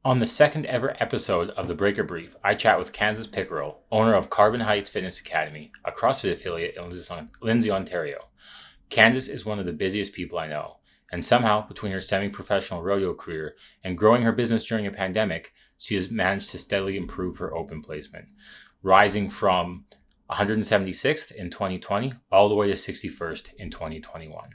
On the second ever episode of the Breaker Brief, I chat with Kansas Pickerel, owner of Carbon Heights Fitness Academy, a CrossFit affiliate in Lindsay, Ontario. Kansas is one of the busiest people I know, and somehow, between her semi-professional rodeo career and growing her business during a pandemic, she has managed to steadily improve her open placement, rising from 176th in 2020 all the way to 61st in 2021.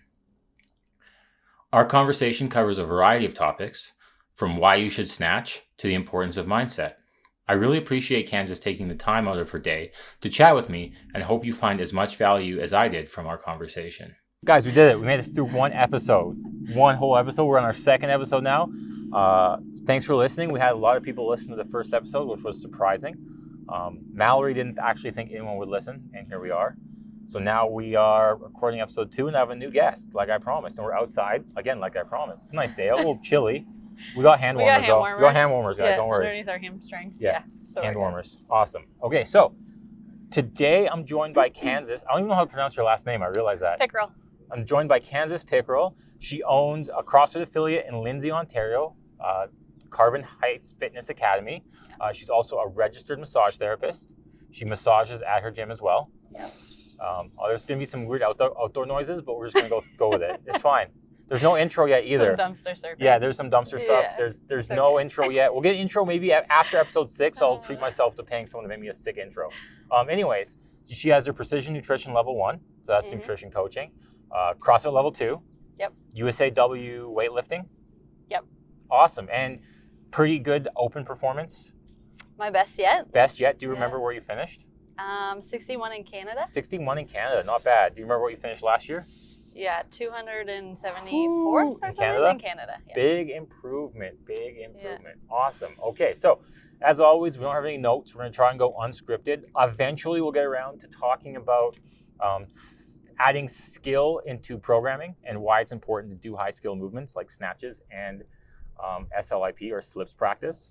Our conversation covers a variety of topics, from why you should snatch to the importance of mindset. I really appreciate Kansas taking the time out of her day to chat with me and hope you find as much value as I did from our conversation. Guys, we did it. We made it through one whole episode. We're on our second episode now. Thanks for listening. We had a lot of people listen to the first episode, which was surprising. Mallory didn't actually think anyone would listen, and here we are. So now we are recording episode 2 and I have a new guest, like I promised. And we're outside, again, like I promised. It's a nice day, a little chilly. We got hand warmers, though. We got hand warmers, guys. Don't worry. Underneath our hamstrings. Yeah. So hand warmers. Awesome. Okay, so today I'm joined by Kansas. I don't even know how to pronounce your last name. I realize that. Pickerel. I'm joined by Kansas Pickerel. She owns a CrossFit affiliate in Lindsay, Ontario, Carbon Heights Fitness Academy. She's also a registered massage therapist. She massages at her gym as well. Yep. There's going to be some weird outdoor noises, but we're just going to go with it. It's fine. There's no intro yet either. Some dumpster surfing. Yeah, there's some dumpster stuff. There's no intro yet. We'll get an intro maybe after episode 6. I'll treat myself to paying someone to make me a sick intro. Anyways, she has her Precision Nutrition Level 1. So that's nutrition coaching. CrossFit Level 2. Yep. USAW weightlifting. Yep. Awesome. And pretty good open performance. My best yet. Best yet. Do you remember where you finished? 61 in Canada. 61 in Canada. Not bad. Do you remember what you finished last year? Yeah, 274th or something in Canada. Yeah. Big improvement. Yeah. Awesome. Okay, so as always, we don't have any notes. We're going to try and go unscripted. Eventually, we'll get around to talking about adding skill into programming and why it's important to do high skill movements like snatches and SLIP or slips practice.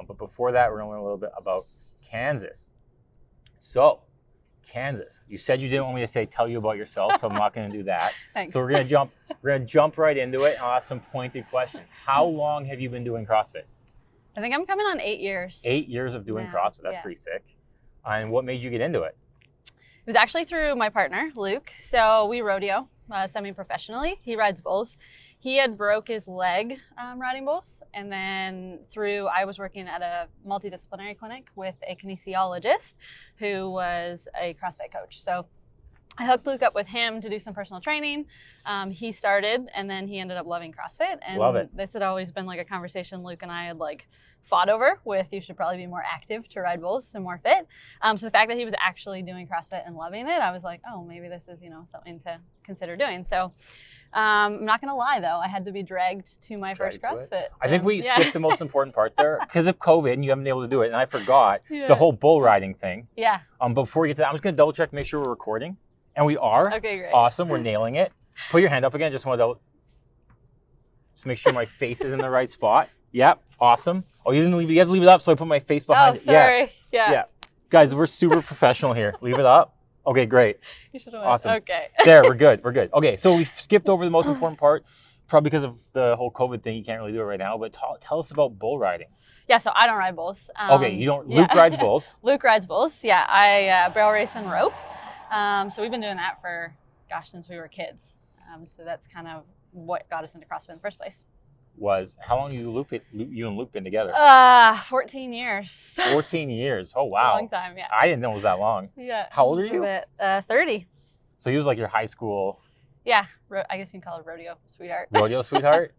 But before that, we're going to learn a little bit about Kansas. So, Kansas, you said you didn't want me to tell you about yourself, so I'm not going to do that. Thanks. So we're going to jump right into it and I'll ask some pointed questions. How long have you been doing CrossFit? I think I'm coming on 8 years. 8 years of doing CrossFit. That's pretty sick. And what made you get into it? It was actually through my partner, Luke. So we rodeo semi-professionally. He rides bulls. He had broke his leg riding bulls. And then I was working at a multidisciplinary clinic with a kinesiologist who was a CrossFit coach. So I hooked Luke up with him to do some personal training. He started, and then he ended up loving CrossFit. And Love it. This had always been like a conversation Luke and I had fought over with, you should probably be more active to ride bulls and more fit. So the fact that he was actually doing CrossFit and loving it, I was like, oh, maybe this is, something to consider doing. So I'm not going to lie, though. I had to be dragged to my first CrossFit. I think we skipped the most important part there because of COVID and you haven't been able to do it. And I forgot the whole bull riding thing. Yeah. Before we get to that, I'm just going to double check, make sure we're recording. And we are. Okay, great. Awesome. We're nailing it. Put your hand up again. Just make sure my face is in the right spot. Yep. Awesome. Oh, you have to leave it up, so I put my face behind it. Sorry. Yeah. Guys, we're super professional here. Leave it up. Okay, great. You should have awesome. Okay. There, we're good. Okay, so we skipped over the most important part, probably because of the whole COVID thing. You can't really do it right now, but tell us about bull riding. Yeah, so I don't ride bulls. Okay, you don't. Luke rides bulls. Luke rides bulls. Yeah, I barrel race and rope. So we've been doing that for, since we were kids. So that's kind of what got us into CrossFit in the first place. How long you and Luke been together? 14 years. 14 years. Oh, wow. A long time, yeah. I didn't know it was that long. Yeah. How old are you? 30. So he was like your high school. Yeah. I guess you can call it rodeo sweetheart. Rodeo sweetheart?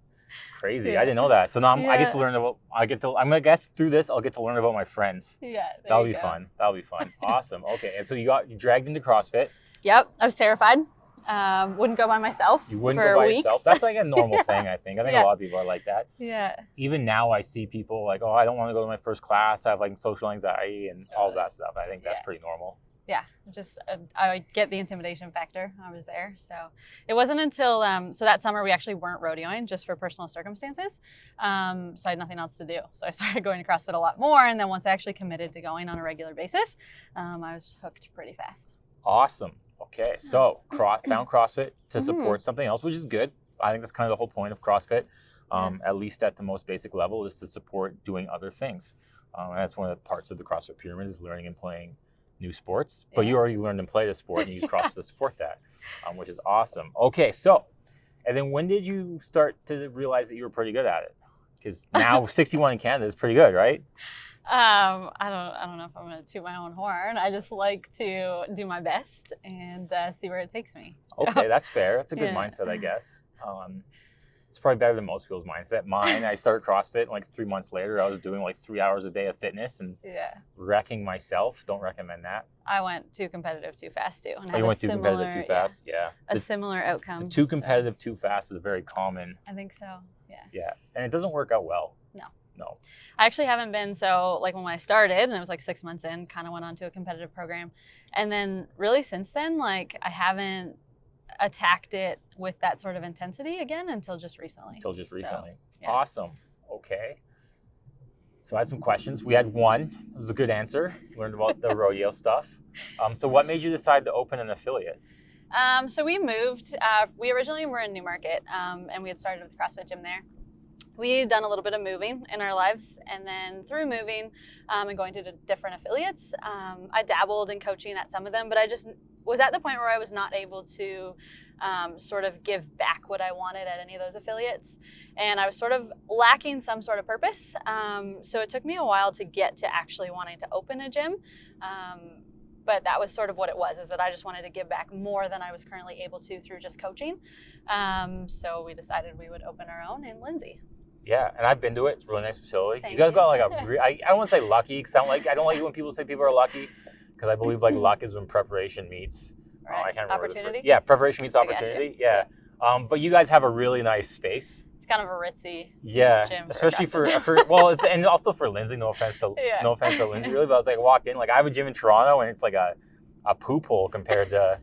Crazy. I didn't know that. So now I get to learn about, I'm going to guess through this, I'll get to learn about my friends. Yeah. That'll be fun. Awesome. Okay. And so you dragged into CrossFit. Yep. I was terrified. Wouldn't go by myself. You wouldn't go by yourself? That's like a normal thing, I think. I think a lot of people are like that. Yeah. Even now I see people like, oh, I don't want to go to my first class. I have social anxiety and all of that stuff. I think that's pretty normal. Yeah, just I get the intimidation factor. I was there. So it wasn't until, so that summer we actually weren't rodeoing just for personal circumstances. So I had nothing else to do. So I started going to CrossFit a lot more. And then once I actually committed to going on a regular basis, I was hooked pretty fast. Awesome. Okay, so found CrossFit to support something else, which is good. I think that's kind of the whole point of CrossFit. at least at the most basic level, is to support doing other things. And that's one of the parts of the CrossFit pyramid, is learning and playing new sports. But you already learned and played a sport and use CrossFit to support that, which is awesome. Okay, so, and then when did you start to realize that you were pretty good at it? Because now 61 in Canada is pretty good, right? I don't know if I'm going to toot my own horn. I just like to do my best and see where it takes me. So, okay, that's fair. That's a good mindset, I guess. It's probably better than most people's mindset. Mine, I started CrossFit, and like 3 months later, I was doing like 3 hours a day of fitness and wrecking myself. Don't recommend that. I went too competitive too fast too. And you went too competitive too fast? Yeah. A similar outcome. Too competitive too fast is a very common. I think so, yeah. Yeah, and it doesn't work out well. No. I actually haven't been, so like when I started, and it was like 6 months in, kind of went on to a competitive program. And then really since then, like I haven't attacked it with that sort of intensity again until just recently. Awesome. Okay. So I had some questions. We had one. It was a good answer. Learned about the rodeo stuff. So what made you decide to open an affiliate? So we moved. We originally were in Newmarket, and we had started with the CrossFit gym there. We had done a little bit of moving in our lives, and then through moving and going to different affiliates, I dabbled in coaching at some of them, but I just was at the point where I was not able to sort of give back what I wanted at any of those affiliates, and I was sort of lacking some sort of purpose. So it took me a while to get to actually wanting to open a gym. But that was sort of what it was, is that I just wanted to give back more than I was currently able to through just coaching. So we decided we would open our own in Lindsay. Yeah, and I've been to it. It's a really nice facility. Thank you guys you. got like I don't want to say lucky, because I don't like it when people say people are lucky, because I believe like luck is when preparation meets. Right. I can't remember opportunity? Yeah, preparation meets opportunity. Yeah. But you guys have a really nice space. It's kind of a ritzy gym. Especially for well, it's, and also for Lindsay. No offense to Lindsay, really. But I was like, walked in, like I have a gym in Toronto, and it's like a poop hole compared to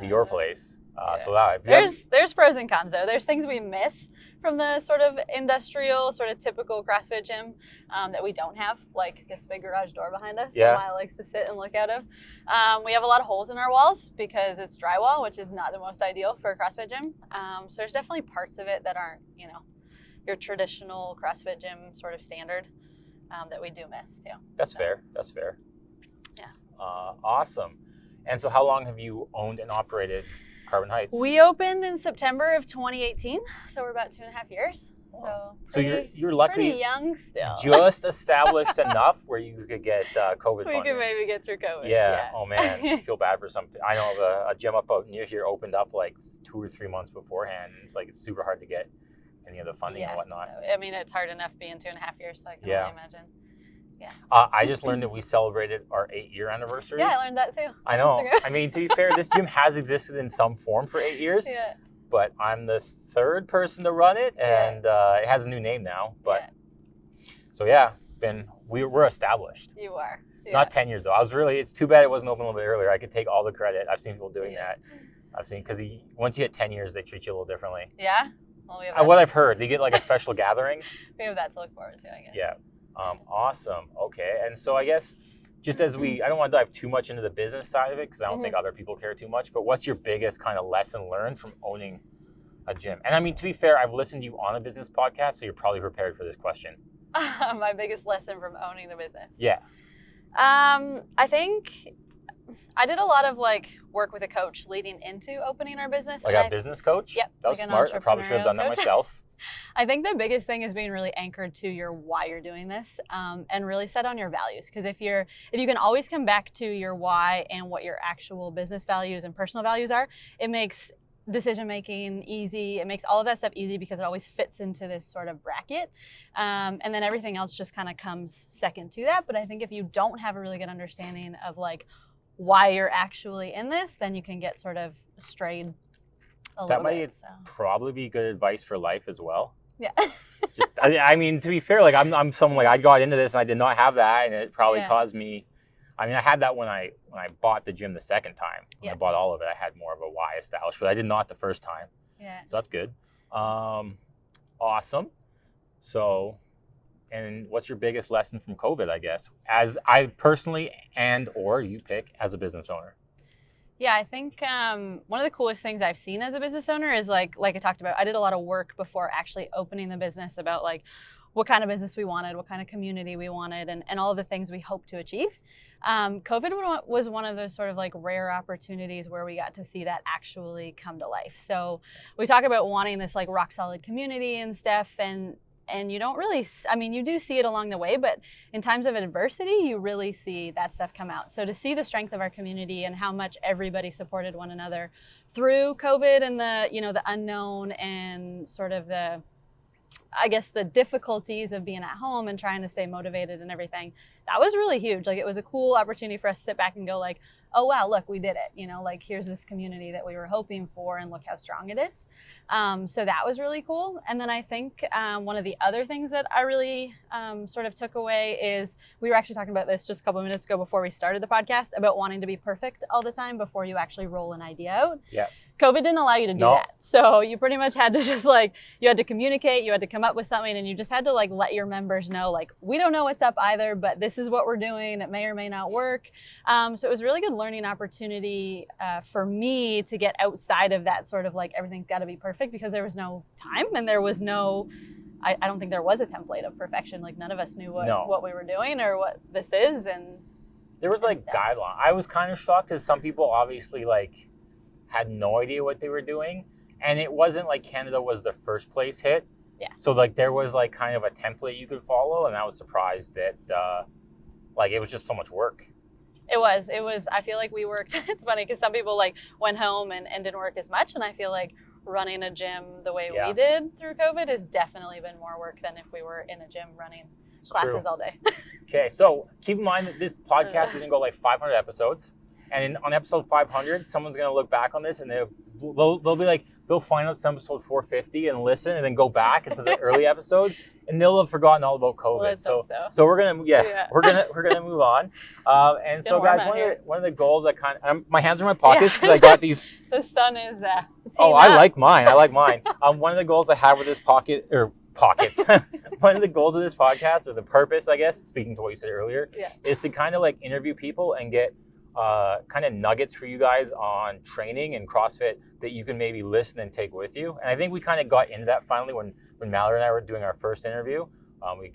your place. So there's pros and cons though. There's things we miss from the sort of industrial, sort of typical CrossFit gym that we don't have, like this big garage door behind us that Maya likes to sit and look out of. We have a lot of holes in our walls because it's drywall, which is not the most ideal for a CrossFit gym. So there's definitely parts of it that aren't, your traditional CrossFit gym sort of standard that we do miss too. That's fair. Yeah. Awesome. And so how long have you owned and operated Carbon Heights? We opened in September of 2018, so we're about 2.5 years. So you're luckily pretty young still. Just established enough where you could get COVID funding. We could maybe get through COVID. Yeah. Oh man, I feel bad for some. I know a gym up out near here opened up like 2 or 3 months beforehand. It's super hard to get any of the funding and whatnot. I mean, it's hard enough being 2.5 years, so I can only imagine. Yeah. I just learned that we celebrated our 8-year anniversary. Yeah, I learned that too. I know. I mean, to be fair, this gym has existed in some form for 8 years. Yeah. But I'm the third person to run it, and it has a new name now. But so we're established. You are. Yeah. Not 10 years though. It's too bad it wasn't open a little bit earlier. I could take all the credit. I've seen people doing that. Because once you hit 10 years, they treat you a little differently. Yeah. Well, what I've heard, they get like a special gathering. We have that to look forward to, I guess. Yeah. Awesome. Okay. And so I guess just as I don't want to dive too much into the business side of it, because I don't think other people care too much, but what's your biggest kind of lesson learned from owning a gym? And I mean, to be fair, I've listened to you on a business podcast, so you're probably prepared for this question. My biggest lesson from owning the business. Yeah. I think I did a lot of work with a coach leading into opening our business. Like a business coach? Yep. That was smart. I probably should have done that myself. I think the biggest thing is being really anchored to your why you're doing this, and really set on your values. Because if you can always come back to your why and what your actual business values and personal values are, it makes decision making easy. It makes all of that stuff easy because it always fits into this sort of bracket, and then everything else just kind of comes second to that. But I think if you don't have a really good understanding of why you're actually in this, then you can get sort of strayed a little bit. That might probably be good advice for life as well. Yeah. I mean, to be fair, I'm someone I got into this and I did not have that, and it probably caused me. I mean, I had that when I bought the gym the second time. When I bought all of it, I had more of a why established, but I did not the first time. Yeah. So that's good. Awesome. So, and what's your biggest lesson from COVID, I guess, as I personally or you pick as a business owner? Yeah, I think one of the coolest things I've seen as a business owner is like I talked about, I did a lot of work before actually opening the business about like what kind of business we wanted, what kind of community we wanted, and all of the things we hope to achieve. COVID was one of those sort of like rare opportunities where we got to see that actually come to life. So we talk about wanting this like rock solid community and stuff, and you don't really, I mean, you do see it along the way, but in times of adversity, you really see that stuff come out. So to see the strength of our community and how much everybody supported one another through COVID and the, you know, the unknown and sort of the, I guess, the difficulties of being at home and trying to stay motivated and everything, that was really huge. Like, it was a cool opportunity for us to sit back and go like, oh, wow, look, we did it. You know, like, here's this community that we were hoping for and look how strong it is. So that was really cool. And then I think one of the other things that I really sort of took away is, we were actually talking about this just a couple of minutes ago before we started the podcast, about wanting to be perfect all the time before you actually roll an idea out. Yeah. COVID didn't allow you to do that. So you pretty much had to just like, you had to communicate, you had to come up with something, and you just had to like let your members know, like, we don't know what's up either, but this is what we're doing. It may or may not work. So it was a really good learning opportunity for me to get outside of that sort of like, everything's got to be perfect, because there was no time and there was no, I don't think there was a template of perfection. Like, none of us knew what we were doing or what this is. And there was like guideline. I was kind of shocked, because some people obviously like had no idea what they were doing, and it wasn't like Canada was the first place hit. Yeah. So like there was like kind of a template you could follow, and I was surprised that like it was just so much work. It was. I feel like we worked. It's funny because some people like went home and didn't work as much, and I feel like running a gym the way we did through COVID has definitely been more work than if we were in a gym running classes all day. Okay, so keep in mind that this podcast is gonna go like 500 episodes. And on episode 500, someone's going to look back on this, and they'll be like, they'll find out some episode 450 and listen, and then go back into the early episodes, and they'll have forgotten all about COVID. Well, so we're gonna we're gonna move on. And so guys, one of the goals I my hands are in my pockets because I got these. The sun is. I like mine. One of the goals I have with this pockets. One of the goals of this podcast, or the purpose, I guess, speaking to what you said earlier, is to kind of like interview people and get kind of nuggets for you guys on training and CrossFit that you can maybe listen and take with you. And I think we kind of got into that finally when Mallory and I were doing our first interview.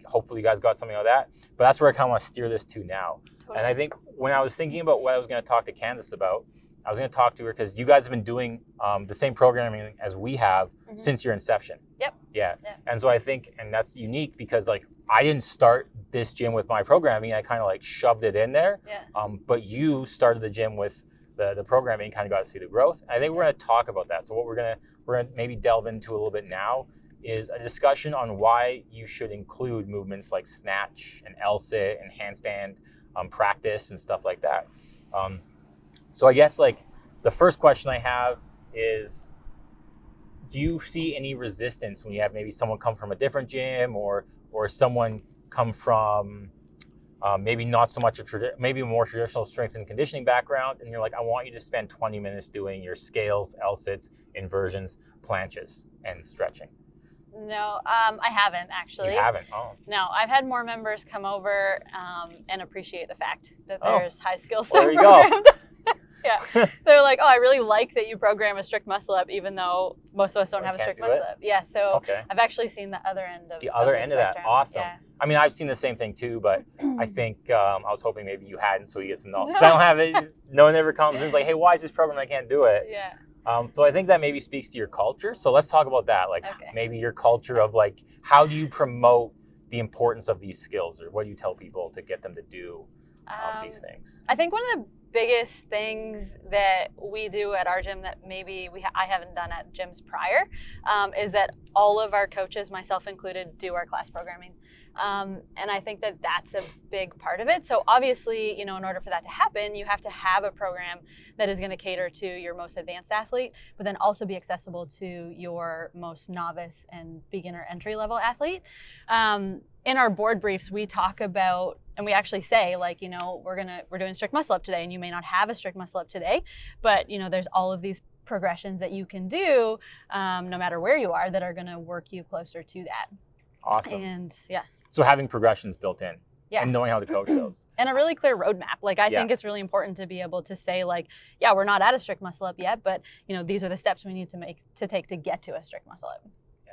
Hopefully you guys got something out of that. But that's where I kind of want to steer this to now. Totally. And I think when I was thinking about what I was going to talk to Kansas about, I was going to talk to her because you guys have been doing the same programming as we have since your inception. Yep. Yeah. And so I think, and that's unique because like I didn't start this gym with my programming. I kind of like shoved it in there. Yeah. But you started the gym with the programming and kind of got to see the growth. And I think we're going to talk about that. So what we're going to maybe delve into a little bit now is a discussion on why you should include movements like snatch and L-sit and handstand practice and stuff like that. So I guess like the first question I have is, do you see any resistance when you have maybe someone come from a different gym or someone come from maybe not so much maybe a more traditional strength and conditioning background, and you're like, I want you to spend 20 minutes doing your scales, L-sits, inversions, planches, and stretching? No, I haven't actually. You haven't? Oh. No, I've had more members come over and appreciate the fact that there's high skill stuff there you programmed. go. Yeah, they're like, oh, I really like that you program a strict muscle up, even though most of us don't have a strict muscle up. Yeah, so I've actually seen the other end of that. Awesome. Yeah. I mean, I've seen the same thing too, but I think I was hoping maybe you hadn't, so you get some knowledge. Because I don't have it. No one ever comes and is like, hey, why is this program I can't do it? Yeah. So I think that maybe speaks to your culture. So let's talk about that. Like maybe your culture of like, how do you promote the importance of these skills, or what do you tell people to get them to do these things? I think one of the biggest things that we do at our gym that maybe I haven't done at gyms prior is that all of our coaches, myself included, do our class programming. And I think that that's a big part of it. So obviously, you know, in order for that to happen, you have to have a program that is going to cater to your most advanced athlete, but then also be accessible to your most novice and beginner entry level athlete. In our board briefs, we talk about, and we actually say, like, you know, we're doing strict muscle up today, and you may not have a strict muscle up today, but you know, there's all of these progressions that you can do, no matter where you are, that are going to work you closer to that. Awesome. And yeah. So having progressions built in. Yeah. and knowing how to coach those. And a really clear roadmap. Like I Yeah. think it's really important to be able to say like, yeah, we're not at a strict muscle up yet, but these are the steps we need to take to get to a strict muscle up.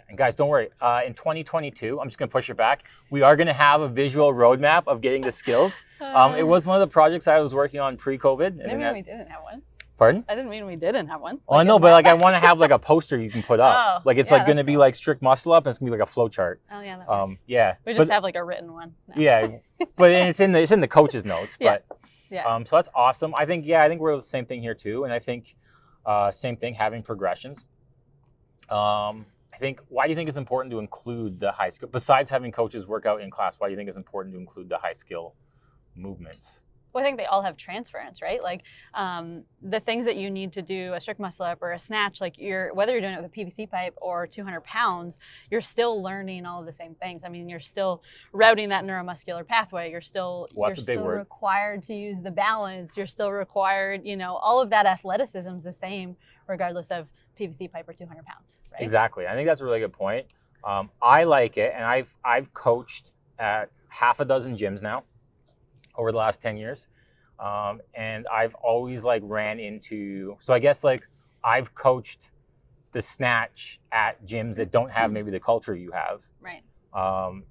And guys, don't worry. In 2022, I'm just going to push it back. We are going to have a visual roadmap of getting the skills. It was one of the projects I was working on pre-COVID. I didn't mean we didn't have one. Pardon? I didn't mean we didn't have one. Oh, I know, but like I want to have like a poster you can put up. Oh, Like it's yeah, like going to that's be cool. like strict muscle up, and it's going to be like a flow chart. Oh yeah, that works. Yeah. We just have like a written one. No. Yeah, but it's in the coach's notes. Yeah. But Yeah. so that's awesome. I think we're the same thing here too, and I think same thing, having progressions. I think, why do you think it's important to include the high skill, besides having coaches work out in class, why do you think it's important to include the high skill movements? Well, I think they all have transference, right? Like the things that you need to do a strict muscle up or a snatch, like whether you're doing it with a PVC pipe or 200 pounds, you're still learning all of the same things. I mean, you're still routing that neuromuscular pathway. You're still required to use the balance. You're still required, all of that athleticism is the same regardless of PVC pipe or 200 pounds, right? Exactly. I think that's a really good point. I like it, and I've coached at half a dozen gyms now over the last 10 years. And I've always ran into, so I guess I've coached the snatch at gyms that don't have maybe the culture you have. Right.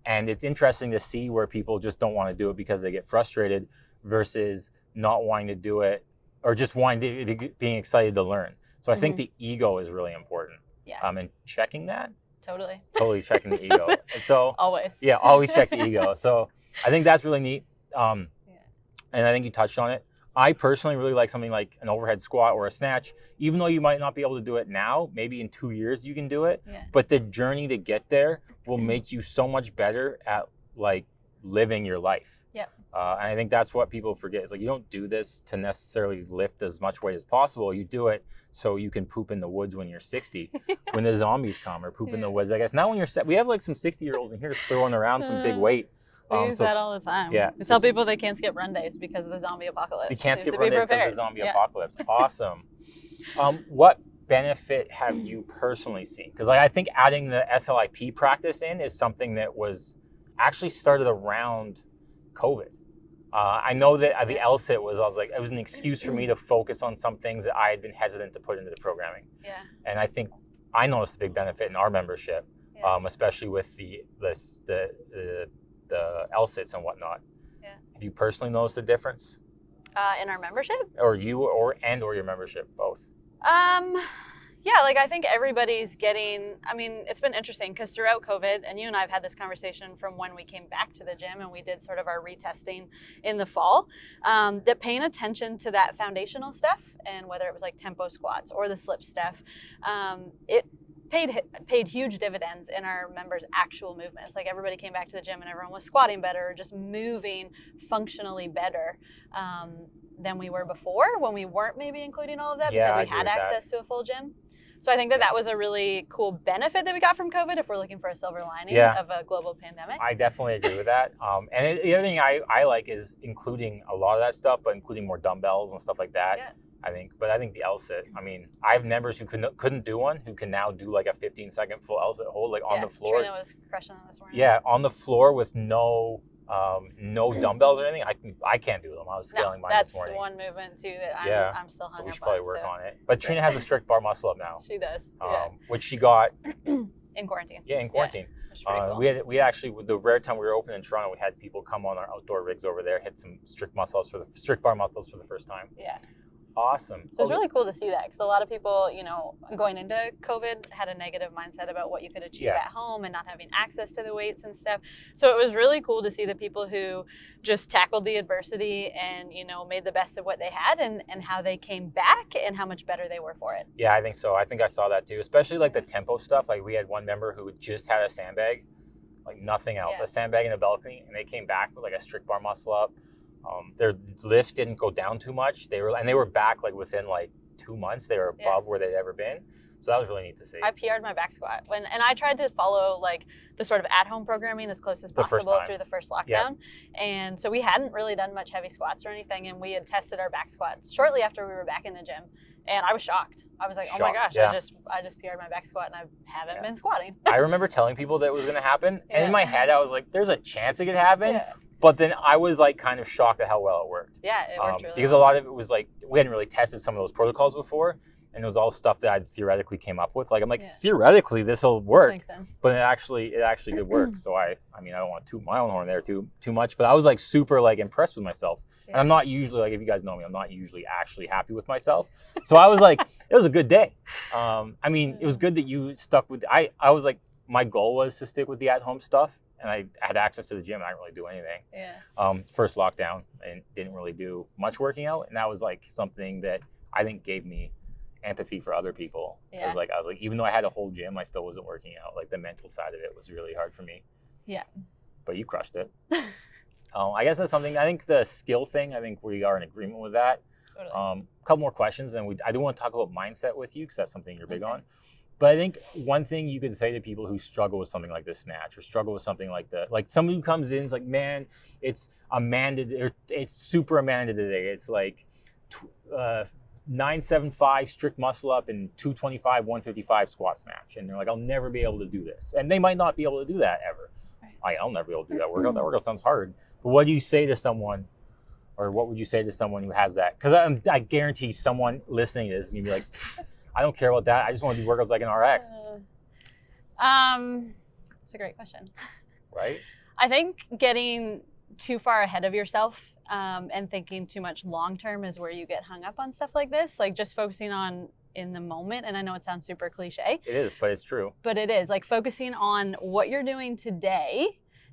And it's interesting to see where people just don't want to do it because they get frustrated versus not wanting to do it or just being excited to learn. So I think the ego is really important. Yeah. And checking that. Totally checking the ego. And so always. Yeah, always check the ego. So I think that's really neat. And I think you touched on it. I personally really like something like an overhead squat or a snatch, even though you might not be able to do it now, maybe in 2 years you can do it. Yeah. But the journey to get there will make you so much better at living your life. Yep. And I think that's what people forget. It's you don't do this to necessarily lift as much weight as possible. You do it so you can poop in the woods when you're 60, when the zombies come, or poop in the woods. I guess now when you're we have some 60-year-olds in here throwing around some big weight. We use that all the time. Yeah. We tell people they can't skip run days because of the zombie apocalypse. They can't skip to run be days because prepared. of the zombie apocalypse. Awesome. What benefit have you personally seen? Because I think adding the SLIP practice in is something that was actually started around COVID. I know that the LSIT it was an excuse for me to focus on some things that I had been hesitant to put into the programming. Yeah. And I think I noticed a big benefit in our membership, especially with the LSITs and whatnot. Yeah. Have you personally noticed a difference? In our membership? Or you or your membership, both? Yeah, I think everybody's getting, it's been interesting because throughout COVID, and you and I have had this conversation from when we came back to the gym and we did sort of our retesting in the fall, that paying attention to that foundational stuff and whether it was tempo squats or the slip stuff, it paid huge dividends in our members' actual movements. Everybody came back to the gym and everyone was squatting better, or just moving functionally better than we were before when we weren't maybe including all of that because we had access to a full gym. So I think that was a really cool benefit that we got from COVID if we're looking for a silver lining of a global pandemic. I definitely agree with that. And the other thing I like is including a lot of that stuff, but including more dumbbells and stuff like that. Yeah. I think the LSIT, I have members who couldn't do one, who can now do a 15-second full LSIT hold on the floor. Trina was crushing on this morning. Yeah, on the floor with no dumbbells or anything. I can't do them. I was scaling mine this morning. That's one movement too that I'm still hung up on. So we should probably work on it. But Trina has a strict bar muscle up now. She does. Which she got in quarantine. Yeah, in quarantine. Yeah, cool. We actually, the rare time we were open in Toronto, we had people come on our outdoor rigs over there, hit some strict bar muscles for the first time. Yeah. Awesome. So it's really cool to see that because a lot of people, going into COVID had a negative mindset about what you could achieve at home and not having access to the weights and stuff. So it was really cool to see the people who just tackled the adversity and, made the best of what they had and how they came back and how much better they were for it. Yeah, I think so. I think I saw that too, especially the tempo stuff. We had one member who just had a sandbag, nothing else, a sandbag and a balcony, and they came back with a strict bar muscle up. Their lifts didn't go down too much. They were back within 2 months. They were above where they'd ever been. So that was really neat to see. I PR'd my back squat and I tried to follow the sort of at-home programming as close as possible through the first lockdown. Yeah. And so we hadn't really done much heavy squats or anything, and we had tested our back squat shortly after we were back in the gym. And I was shocked. I was like, oh my gosh, I just PR'd my back squat and I haven't been squatting. I remember telling people that it was going to happen. And in my head, I was like, there's a chance it could happen. Yeah. But then I was like kind of shocked at how well it worked. Yeah, it worked really because well. a lot of it was like we hadn't really tested some of those protocols before, and it was all stuff that I'd theoretically came up with. Like I'm like theoretically this will work, Makes sense. but it actually did work. So I mean I don't want to toot my own horn there too much, but I was like super like impressed with myself. Yeah. And I'm not usually like, if you guys know me, I'm not usually actually happy with myself. So I was like, it was a good day. I mean, it was good that you stuck with. I was like, my goal was to stick with the at-home stuff. And I had access to the gym. And I didn't really do anything. Yeah. First lockdown, and didn't really do much working out, and that was like something that I think gave me empathy for other people. Yeah. Because like I was like, even though I had a whole gym, I still wasn't working out. Like the mental side of it was really hard for me. Yeah. But you crushed it. I guess that's something. I think the skill thing. I think we are in agreement with that. Totally. A couple more questions, and I do want to talk about mindset with you because that's something you're big on. But I think one thing you could say to people who struggle with something like this snatch or struggle with something like that, like somebody who comes in is like, man, it's super Amanda today. It's like 975 strict muscle up and 225, 155 squat snatch. And they're like, I'll never be able to do this. And they might not be able to do that ever. Right. I'll never be able to do that workout. That workout sounds hard. But what do you say to someone, or what would you say to someone who has that? Because I guarantee someone listening to this is going to be like, I don't care about that. I just want to do workouts like an RX. That's a great question. Right? I think getting too far ahead of yourself and thinking too much long-term is where you get hung up on stuff like this. Like just focusing on in the moment. And I know it sounds super cliche. It is, but it's true. But it is. Like focusing on what you're doing today,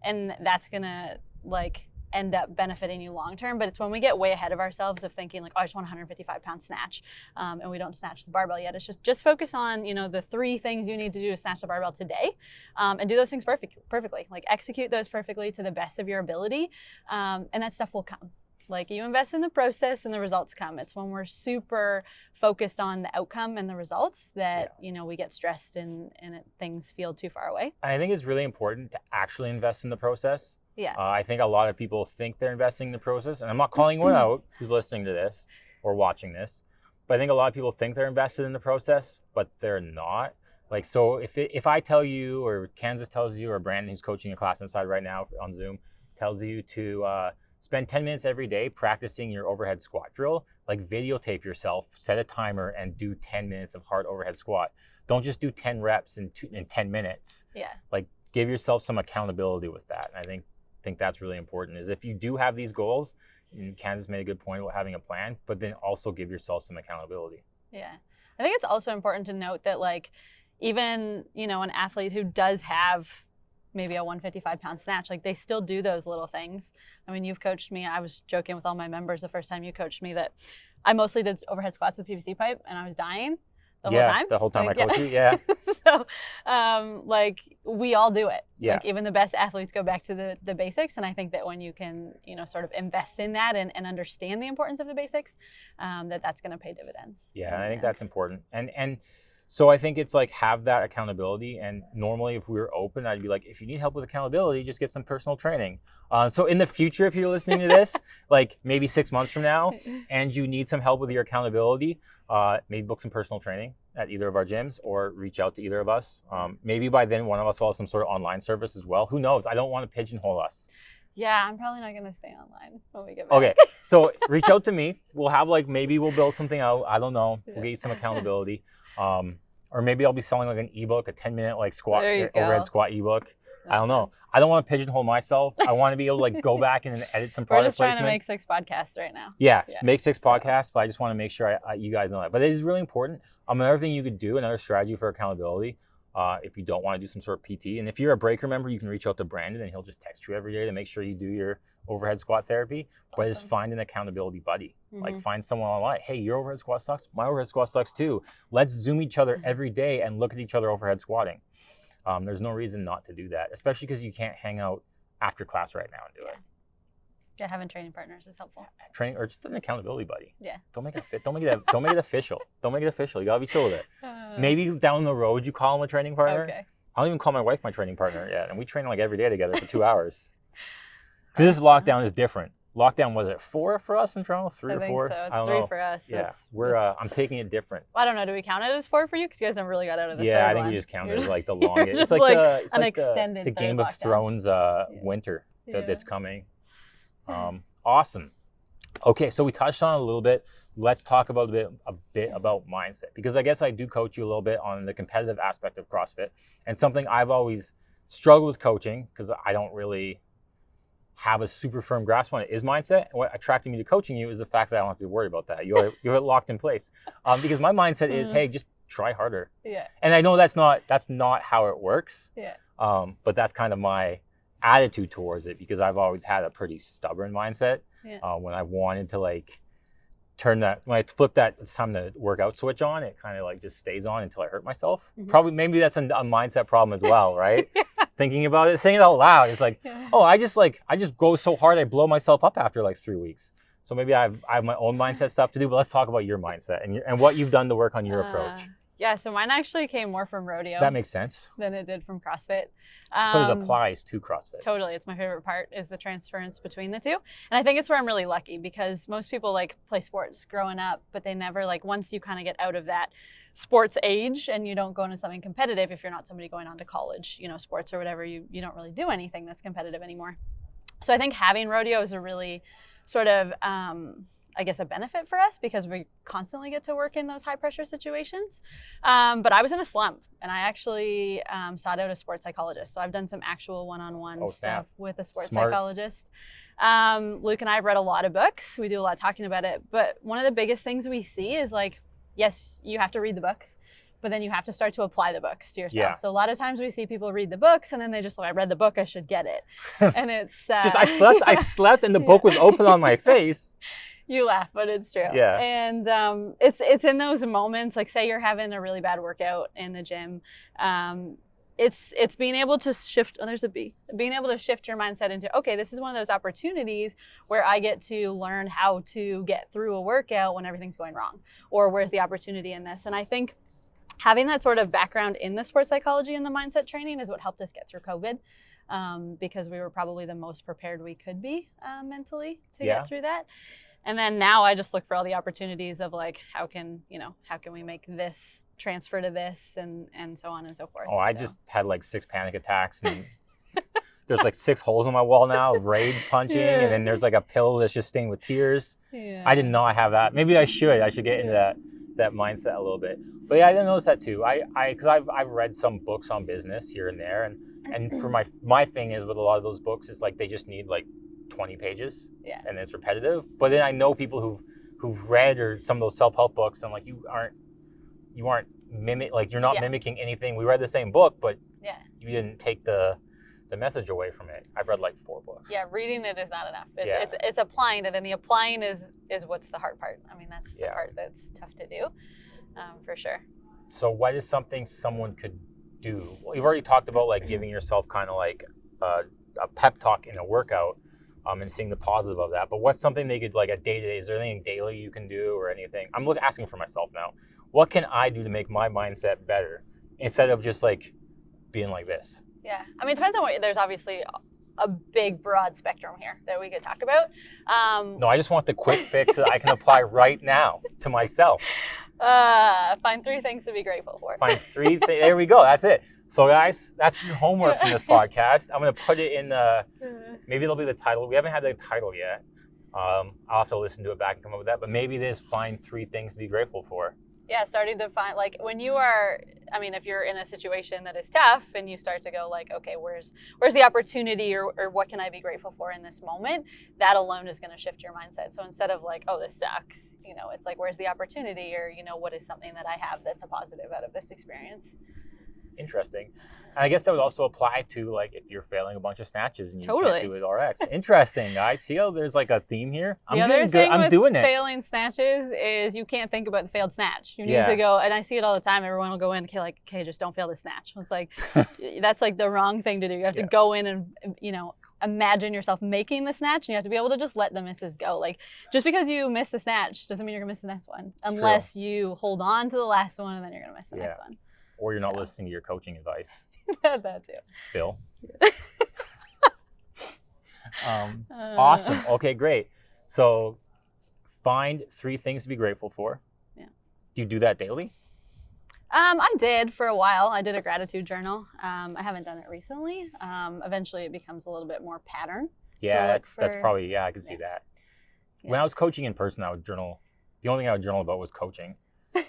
and that's going to like end up benefiting you long term. But it's when we get way ahead of ourselves of thinking like, oh, I just want a 155-pound snatch, and we don't snatch the barbell yet. It's just focus on, the 3 things you need to do to snatch the barbell today, and do those things perfectly. Like execute those perfectly to the best of your ability, and that stuff will come. Like you invest in the process and the results come. It's when we're super focused on the outcome and the results that, we get stressed and things feel too far away. I think it's really important to actually invest in the process. Yeah. I think a lot of people think they're investing in the process, and I'm not calling anyone out who's listening to this or watching this, but I think a lot of people think they're invested in the process, but they're not. Like, so if I tell you, or Kansas tells you, or Brandon, who's coaching a class inside right now on Zoom, tells you to spend 10 minutes every day practicing your overhead squat drill, like videotape yourself, set a timer, and do 10 minutes of hard overhead squat. Don't just do 10 reps in 10 minutes. Yeah. Like, give yourself some accountability with that. And I think that's really important, is if you do have these goals, and Kansas made a good point about having a plan, but then also give yourself some accountability. Yeah. I think it's also important to note that like even, an athlete who does have maybe a 155-pound snatch, like they still do those little things. I mean, you've coached me. I was joking with all my members the first time you coached me that I mostly did overhead squats with PVC pipe and I was dying the whole time. The whole time I coached you, yeah. So, like we all do it. Yeah. Like even the best athletes go back to the basics. And I think that when you can, sort of invest in that and understand the importance of the basics, that's going to pay dividends. Yeah, I think that's important. And so I think it's like have that accountability. And normally if we were open, I'd be like, if you need help with accountability, just get some personal training. So in the future, if you're listening to this, like maybe 6 months from now, and you need some help with your accountability, maybe book some personal training at either of our gyms or reach out to either of us. Maybe by then one of us will have some sort of online service as well. Who knows? I don't want to pigeonhole us. Yeah, I'm probably not going to stay online when we get back. Okay, so reach out to me. We'll have maybe we'll build something out. I don't know. We'll get you some accountability. Or maybe I'll be selling like an ebook, a 10-minute squat overhead squat ebook. I don't know. I don't want to pigeonhole myself. I want to be able to go back and edit some product placement. We're just trying to make 6 podcasts right now. Yeah, make 6 podcasts, but I just want to make sure you guys know that. But it is really important. Another thing you could do, another strategy for accountability, if you don't want to do some sort of PT, and if you're a breaker member, you can reach out to Brandon and he'll just text you every day to make sure you do your overhead squat therapy. But just find an accountability buddy. Mm-hmm. Like find someone online. Hey, your overhead squat sucks. My overhead squat sucks too. Let's Zoom each other every day and look at each other overhead squatting. There's no reason not to do that, especially because you can't hang out after class right now and do it. Yeah, having training partners is helpful. Training or just an accountability buddy. Yeah. Don't make it official. Don't make it official. You gotta be chill with it. Maybe down the road you call him a training partner. Okay. I don't even call my wife my training partner yet, and we train like every day together for 2 hours. This lockdown is different. Lockdown, was it 4 for us in Toronto? 3 or 4? So. It's 3 for us. Yeah, I'm taking it different. I don't know. Do we count it as 4 for you? Because you guys never really got out of the third I one. think we just count it as like the longest. It's like an extended the Game of lockdown. Thrones winter that's coming. Awesome. Okay, so we touched on it a little bit. Let's talk about a bit about mindset, because I guess I do coach you a little bit on the competitive aspect of CrossFit, and something I've always struggled with coaching because I don't really have a super firm grasp on it is mindset. And what attracted me to coaching you is the fact that I don't have to worry about that. You have it locked in place. Because my mindset is, hey, just try harder. Yeah. And I know that's not how it works. Yeah. But that's kind of my attitude towards it, because I've always had a pretty stubborn mindset. Yeah. When I wanted to like when I flip that it's time to workout switch on, it kind of like just stays on until I hurt myself. Mm-hmm. Probably maybe that's a mindset problem as well, right? Yeah. Thinking about it, saying it out loud, it's like, oh, I just go so hard I blow myself up after like 3 weeks. So maybe I have my own mindset stuff to do, but let's talk about your mindset and what you've done to work on your approach. Yeah, so mine actually came more from rodeo. That makes sense. Than it did from CrossFit. But it applies to CrossFit. Totally. It's my favorite part is the transference between the two. And I think it's where I'm really lucky, because most people like play sports growing up, but they never like, once you kind of get out of that sports age and you don't go into something competitive, if you're not somebody going on to college, sports or whatever, you don't really do anything that's competitive anymore. So I think having rodeo is a really sort of, I guess, a benefit for us, because we constantly get to work in those high pressure situations. But I was in a slump, and I actually sought out a sports psychologist. So I've done some actual one-on-one stuff with a sports psychologist. Luke and I have read a lot of books. We do a lot of talking about it. But one of the biggest things we see is like, yes, you have to read the books, but then you have to start to apply the books to yourself. Yeah. So a lot of times we see people read the books and then they just like, I read the book, I should get it. And it's just I slept and the book was open on my face. You laugh, but it's true. Yeah. And it's in those moments, like say you're having a really bad workout in the gym. It's being able to shift, there's a B, being able to shift your mindset into, okay, this is one of those opportunities where I get to learn how to get through a workout when everything's going wrong, or where's the opportunity in this. And I think having that sort of background in the sports psychology and the mindset training is what helped us get through COVID, because we were probably the most prepared we could be mentally to get through that. And then now I just look for all the opportunities of like, how can we make this transfer to this and so on and so forth. Oh, I just had like 6 panic attacks, and there's like 6 holes in my wall now of rage punching. Yeah. And then there's like a pillow that's just stained with tears. Yeah. I did not have that. Maybe I should get into that mindset a little bit. But yeah, I didn't notice that too. Because I've read some books on business here and there, and for my thing is with a lot of those books, it's like they just need like 20 pages, and it's repetitive. But then I know people who've read or some of those self-help books, and like you aren't you're not mimicking anything. We read the same book, but you didn't take the message away from it. I've read like 4 books. Yeah, reading it is not enough. It's applying it, and the applying is what's the hard part. I mean, that's the part that's tough to do, for sure. So what is something someone could do? Well, you've already talked about like giving yourself kind of like a pep talk in a workout, and seeing the positive of that. But what's something they could, like a day-to-day, is there anything daily you can do or anything? I'm asking for myself now. What can I do to make my mindset better instead of just like being like this? Yeah, I mean, it depends on there's obviously a big, broad spectrum here that we could talk about. No, I just want the quick fix that I can apply right now to myself. Find 3 things to be grateful for. Find 3 things. There we go. That's it. So guys, that's your homework from this podcast. I'm going to put it in maybe it'll be the title. We haven't had the title yet. I'll have to listen to it back and come up with that. But maybe it is find 3 things to be grateful for. Yeah, starting to find, like when you are, I mean, if you're in a situation that is tough and you start to go like, okay, where's the opportunity or what can I be grateful for in this moment? That alone is going to shift your mindset. So instead of like, oh, this sucks, it's like, where's the opportunity, or, what is something that I have that's a positive out of this experience? Interesting. And I guess that would also apply to like if you're failing a bunch of snatches and you totally can't do it RX. Interesting, guys. See how there's like a theme here? I'm getting good. I'm doing it. Failing snatches is you can't think about the failed snatch. You need to go, and I see it all the time. Everyone will go in, okay, just don't fail the snatch. It's like, that's like the wrong thing to do. You have to go in and, imagine yourself making the snatch, and you have to be able to just let the misses go. Like, just because you miss the snatch doesn't mean you're going to miss the next one. Unless you hold on to the last one, and then you're going to miss the next one. Or you're not listening to your coaching advice. That too. Phil. Awesome. Okay, great. So find 3 things to be grateful for. Yeah. Do you do that daily? I did for a while. I did a gratitude journal. I haven't done it recently. Eventually it becomes a little bit more pattern. Yeah, look that's for- probably, yeah, I can see that. When Yeah. I was coaching in person, I would journal. The only thing I would journal about was coaching.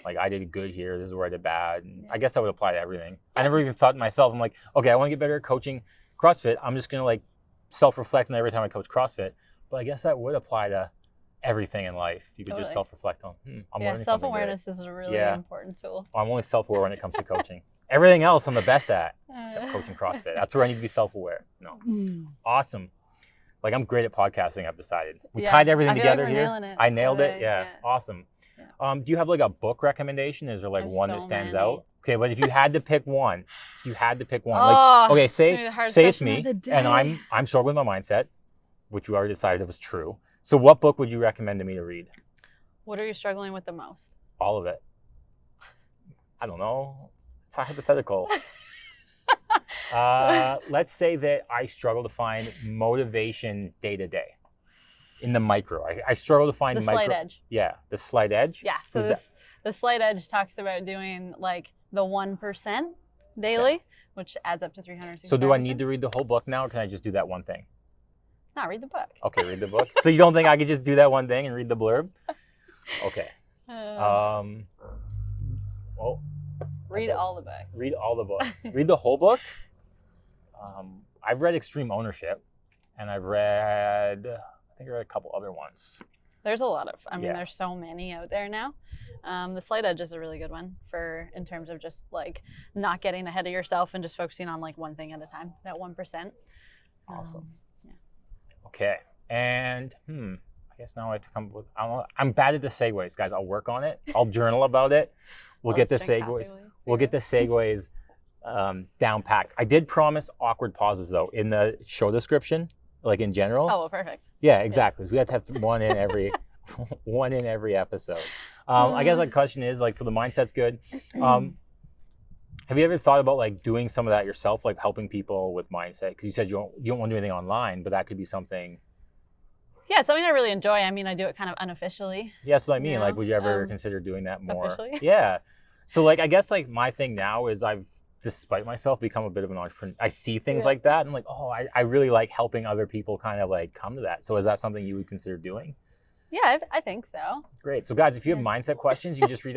Like, I did good here, this is where I did bad. And I guess that would apply to everything. I never even thought to myself, I'm like, okay, I want to get better at coaching CrossFit. I'm just going to like self-reflect on every time I coach CrossFit. But I guess that would apply to everying in life. You could just Totally. self-reflect on, I'm Yeah, learning something good. self-awareness is a really Yeah. important tool. I'm only self-aware when it comes to coaching. Everything else I'm the best at, except coaching CrossFit. That's where I need to be self-aware. No. Awesome. Like, I'm great at podcasting, I've decided. We Yeah, tied everything I feel like together we're here. nailing it I nailed it. today, Yeah. yeah. Awesome. Yeah. Do you have like a book recommendation? Is there like There's one that so stands many. out? Okay, but if you had to pick one, like, Oh, okay, it's gonna be say the hardest it's question me of the and day. I'm struggling with my mindset, which we already decided it was true. So what book would you recommend to me to read? What are you struggling with the most? All of it. I don't know. It's not hypothetical. Let's say that I struggle to find motivation day to day in the micro. I struggle to find The micro. slight edge. Yeah, the slight edge. Yeah. So Who's the slight edge talks about doing like the 1% daily, which adds up to 365. So do I need to read the whole book now, or can I just do that one thing? No, read the book. Okay, read the book. So you don't think I could just do that one thing and read the blurb? Okay. Well, read all the book. read all the books. Read the whole book. I've read Extreme Ownership, and I think I read a couple other ones. There's a lot of, I mean, Yeah. there's so many out there now. The slight edge is a really good one in terms of just like not getting ahead of yourself and just focusing on like one thing at a time, that 1%. Awesome. Yeah. Okay. And I guess now I have to come up with. I'm bad at the segues, guys. I'll work on it. I'll journal about it. We'll get the just drink coffee segues. while you We'll figure get the segues down packed. I did promise awkward pauses though in the show description, like in general. Oh, well, perfect. Yeah, exactly. We have to have one in every one in every episode. I guess the question is like, so the mindset's good. Have you ever thought about like doing some of that yourself, like helping people with mindset? Because you said you don't want to do anything online, but that could be something. Yeah, it's something I really enjoy. I mean, I do it kind of unofficially. Yeah, that's what I mean. Yeah, Like, would you ever consider doing that more? officially? Yeah. So like, I guess like my thing now is I've, despite myself, become a bit of an entrepreneur. I see things Yeah. like that and I'm like, oh, I really like helping other people kind of like come to that. So is that something you would consider doing? Yeah, I think so. Great. So guys, if you have Yeah. mindset questions, you just reach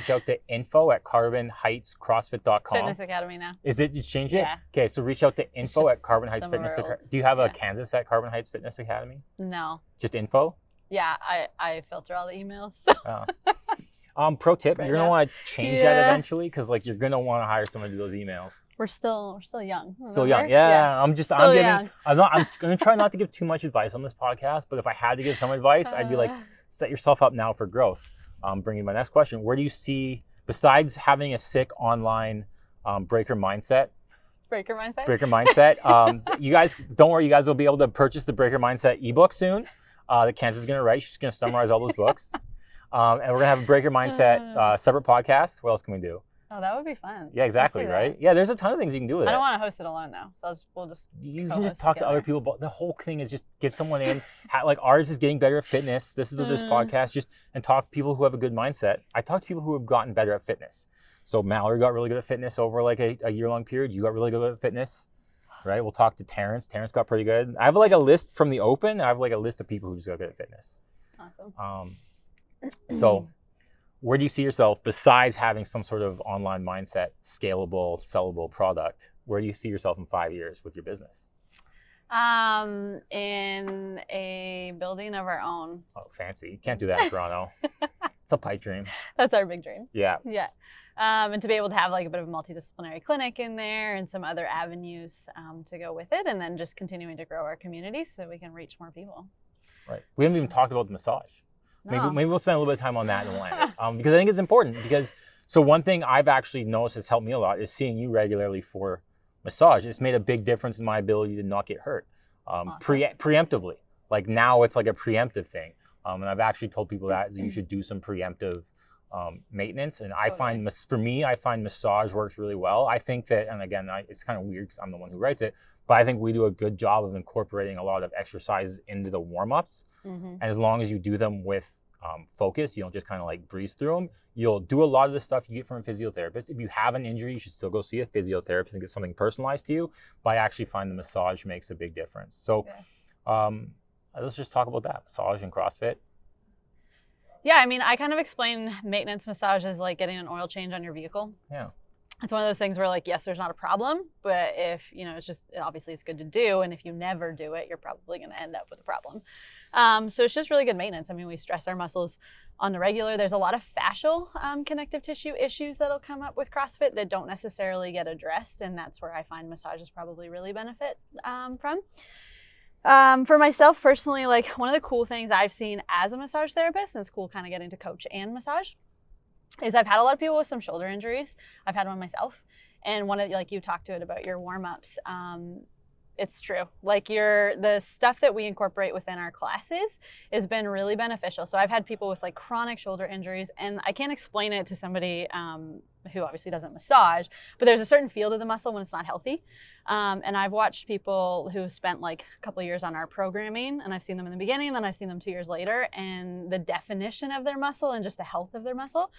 out to info@carbonheightscrossfit.com. Fitness Academy now. Is it, you changed it? Yeah. Okay, so reach out to info at just Carbon Heights some of Fitness our Academy. old- Do you have a yeah. Kansas at Carbon Heights Fitness Academy? No. Just info? Yeah, I filter all the emails. Oh. Pro tip, Right you're gonna now. want to change that Yeah. eventually because like you're gonna want to hire someone to do those emails. We're still young. Still young. remember? Yeah, I'm Still giving young. I'm gonna try not to give too much advice on this podcast, but if I had to give some advice, I'd be like, set yourself up now for growth. Bringing my next question, where do you see, besides having a sick online breaker mindset, Breaker mindset. you guys, don't worry, you guys will be able to purchase the Breaker Mindset ebook soon that Kansas is going to write. She's going to summarize all those books. And we're going to have a Breaker Mindset separate podcast. What else can we do? Oh, that would be fun. Yeah, exactly, Let's do right? that. Yeah, there's a ton of things you can do with I it. don't want to host it alone though, so we'll just. You can co-host just talk to other together. people. But the whole thing is just get someone in. Like ours is getting better at fitness. This is this podcast. And talk to people who have a good mindset. I talk to people who have gotten better at fitness. So Mallory got really good at fitness over like a year-long period. You got really good at fitness, right? We'll talk to Terrence. Terrence got pretty good. I have like a list from the open. I have like a list of people who just got good at fitness. Awesome. So where do you see yourself besides having some sort of online mindset, scalable, sellable product? Where do you see yourself in 5 years with your business? In a building of our own. Oh, fancy. You can't do that in Toronto. It's a pipe dream. That's our big dream. Yeah. Yeah. And to be able to have like a bit of a multidisciplinary clinic in there and some other avenues to go with it, and then just continuing to grow our community so that we can reach more people. Right. We haven't even talked about the massage. No. Maybe we'll spend a little bit of time on that and we'll end it. Because I think it's important so one thing I've actually noticed has helped me a lot is seeing you regularly for massage. It's made a big difference in my ability to not get hurt Awesome. preemptively. Like now it's like a preemptive thing. And I've actually told people that you should do some preemptive maintenance. And I find, for me, I find massage works really well. I think that, and again, it's kind of weird because I'm the one who writes it, but I think we do a good job of incorporating a lot of exercises into the warm-ups. Mm-hmm. And as long as you do them with focus, you don't just kind of like breeze through them, you'll do a lot of the stuff you get from a physiotherapist. If you have an injury, you should still go see a physiotherapist and get something personalized to you. But I actually find the massage makes a big difference. So Let's just talk about that, massage and CrossFit. Yeah, I mean, I kind of explain maintenance massage as like getting an oil change on your vehicle. Yeah. It's one of those things where like, yes, there's not a problem, but if, it's just, obviously it's good to do. And if you never do it, you're probably going to end up with a problem. So it's just really good maintenance. I mean, we stress our muscles on the regular. There's a lot of fascial connective tissue issues that'll come up with CrossFit that don't necessarily get addressed. And that's where I find massages probably really benefit from. For myself personally, like one of the cool things I've seen as a massage therapist, and it's cool kind of getting to coach and massage, is I've had a lot of people with some shoulder injuries. I've had one myself. And one of, like you talked to it about your warm-ups, it's true. Like the stuff that we incorporate within our classes has been really beneficial. So I've had people with like chronic shoulder injuries, and I can't explain it to somebody who obviously doesn't massage, but there's a certain feel to the muscle when it's not healthy. And I've watched people who spent like a couple of years on our programming, and I've seen them in the beginning, and then I've seen them 2 years later, and the definition of their muscle and just the health of their muscle,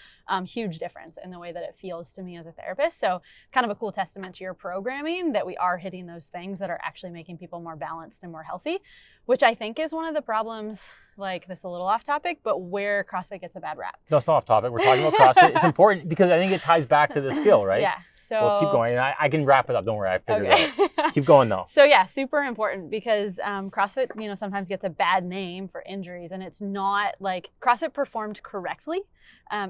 huge difference in the way that it feels to me as a therapist. So kind of a cool testament to your programming that we are hitting those things that are actually making people more balanced and more healthy, which I think is one of the problems, like this is a little off topic, but where CrossFit gets a bad rap. No, it's not off topic. We're talking about CrossFit. It's important because I think it ties back to the skill, right? Yeah. So let's keep going. And I can wrap it up. Don't worry. I figured Okay. it out. Keep going though. So yeah, super important because CrossFit, sometimes gets a bad name for injuries, and it's not like CrossFit performed correctly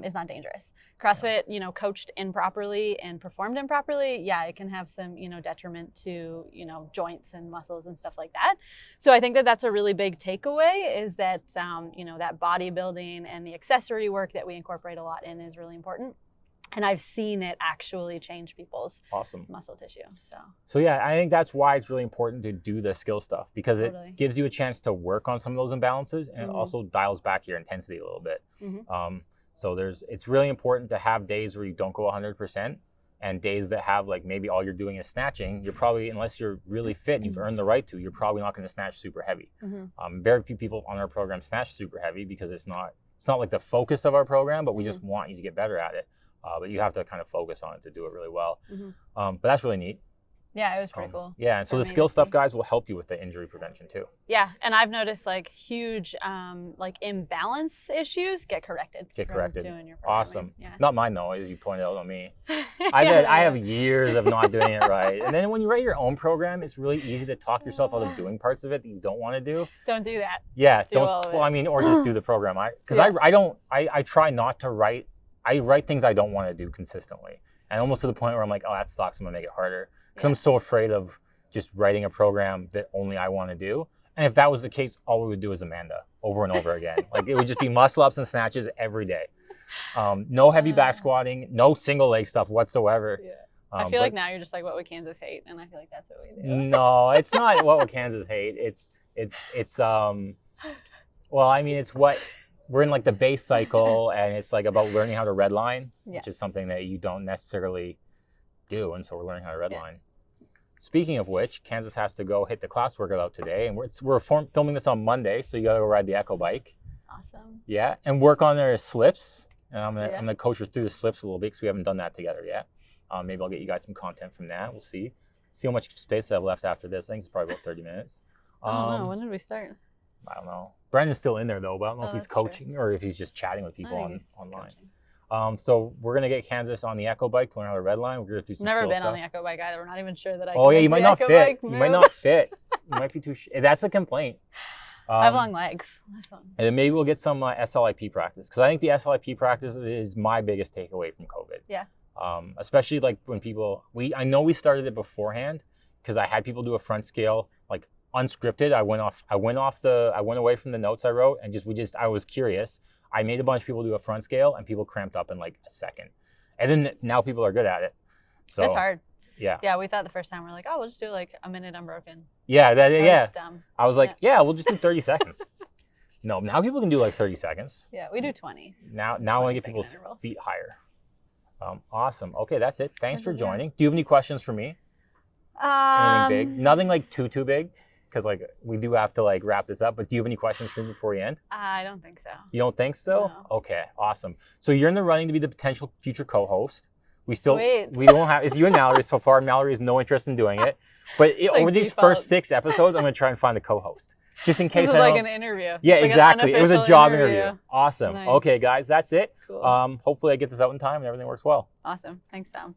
is not dangerous. CrossFit, coached improperly and performed improperly, yeah, it can have some, detriment to, joints and muscles and stuff like that. So I think that that's a really big takeaway is that, that bodybuilding and the accessory work that we incorporate a lot in is really important. And I've seen it actually change people's muscle tissue. So yeah, I think that's why it's really important to do the skill stuff because Totally. It gives you a chance to work on some of those imbalances and it also dials back your intensity a little bit. So it's really important to have days where you don't go 100% and days that have like maybe all you're doing is snatching. You're probably, unless you're really fit and you've earned the right to, you're probably not going to snatch super heavy. Very few people on our program snatch super heavy because it's not like the focus of our program, but we just want you to get better at it. But you have to kind of focus on it to do it really well. But that's really neat. Yeah, it was pretty cool. Yeah, and so the skill stuff guys will help you with the injury prevention too. Yeah, and I've noticed like huge like imbalance issues get corrected. Doing your programming. Awesome. Yeah. Not mine though, as you pointed out on me. I have years of not doing it right. And then when you write your own program, it's really easy to talk yourself out of doing parts of it that you don't want to do. Don't do that. Yeah, do all of it. Well, I mean, or just do the program. I try not to write. I write things I don't want to do consistently. And almost to the point where I'm like, oh, that sucks. I'm going to make it harder. Because I'm so afraid of just writing a program that only I want to do. And if that was the case, all we would do is Amanda over and over again. Like it would just be muscle ups and snatches every day. No heavy back squatting, no single leg stuff whatsoever. Yeah. I feel like now you're just like, what would Kansas hate? And I feel like that's what we do. No, it's not what would Kansas hate. It's well, I mean, it's what we're in like the base cycle and it's like about learning how to redline, which is something that you don't necessarily do. And so we're learning how to redline. Speaking of which, Kansas has to go hit the class workout today, and we're filming this on Monday, so you got to go ride the Echo bike. Awesome. Yeah, and work on their slips. And I'm gonna coach her through the slips a little bit because we haven't done that together yet. Maybe I'll get you guys some content from that. We'll see how much space I have left after this. I think it's probably about 30 minutes. I don't know. When did we start? I don't know. Brandon's still in there though, but I don't know if he's coaching true. or if he's just chatting with people online. Coaching. So we're gonna get Kansas on the Echo bike to learn how to redline. We're gonna do some. Never been stuff. on the Echo bike either. We're not even sure that I. Oh yeah, you might not fit. You might not fit. You might be too. That's a complaint. I have long legs. And then maybe we'll get some SLIP practice because I think the SLIP practice is my biggest takeaway from COVID. Yeah. Especially like when people I know we started it beforehand because I had people do a front scale like unscripted. I went away from the notes I wrote and I was curious. I made a bunch of people do a front scale and people cramped up in like a second. And then now people are good at it. So it's hard. Yeah. Yeah, we thought the first time we're like, oh, we'll just do like a minute unbroken. Yeah, That was dumb. I was like, yeah, we'll just do 30 seconds. No, now people can do like 30 seconds. Yeah, we do 20s. Now I want to get people's feet higher. Awesome. Okay, that's it. Thanks for joining. Do you have any questions for me? Anything big? Nothing like too big, because like we do have to like wrap this up. But do you have any questions for me before we end? I don't think so. You don't think so? No. Okay, awesome. So you're in the running to be the potential future co-host. We don't have. It's you and Mallory so far. Mallory has no interest in doing it. But over these first 6 episodes, I'm going to try and find a co-host. Just in case This I is like don't... an interview. Yeah, It's like an exactly. It was a unofficial job interview. Awesome. Nice. Okay, guys, that's it. Cool. Hopefully I get this out in time and everything works well. Awesome. Thanks, Tom.